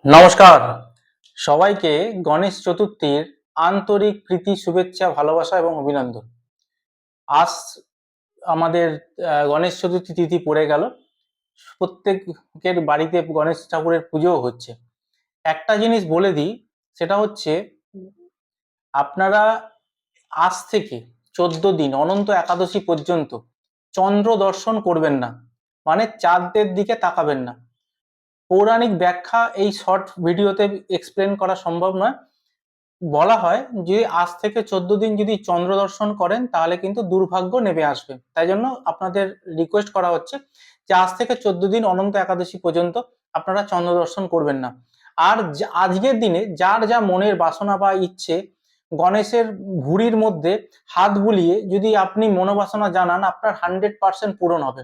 নমস্কার সবাইকে। গণেশ চতুর্থীর আন্তরিক প্রীতি, শুভেচ্ছা, ভালোবাসা এবং অভিনন্দন। আজ আমাদের গণেশ চতুর্থী তিথি পড়ে গেল। প্রত্যেকের বাড়িতে গণেশ ঠাকুরের পুজোও হচ্ছে। একটা জিনিস বলে দিই, সেটা হচ্ছে আপনারা আজ থেকে 14 দিন অনন্ত একাদশী পর্যন্ত চন্দ্র দর্শন করবেন না, মানে চাঁদের দিকে তাকাবেন না। পৌরাণিক ব্যাখ্যা এই শর্ট ভিডিওতে এক্সপ্লেন করা সম্ভব নয়। বলা হয় যে আজ থেকে 14 দিন যদি চন্দ্র দর্শন করেন তাহলে কিন্তু দুর্ভাগ্য নেমে আসবে। তাই জন্য আপনাদের রিকোয়েস্ট করা হচ্ছে যে আজ থেকে 14 দিন অনন্ত একাদশী পর্যন্ত আপনারা চন্দ্র দর্শন করবেন না। আর আজকের দিনে যার যা মনের বাসনা বা ইচ্ছে, গণেশের ভুঁড়ির মধ্যে হাত বুলিয়ে যদি আপনি মনোবাসনা জানান, আপনার 100% পূরণ হবে।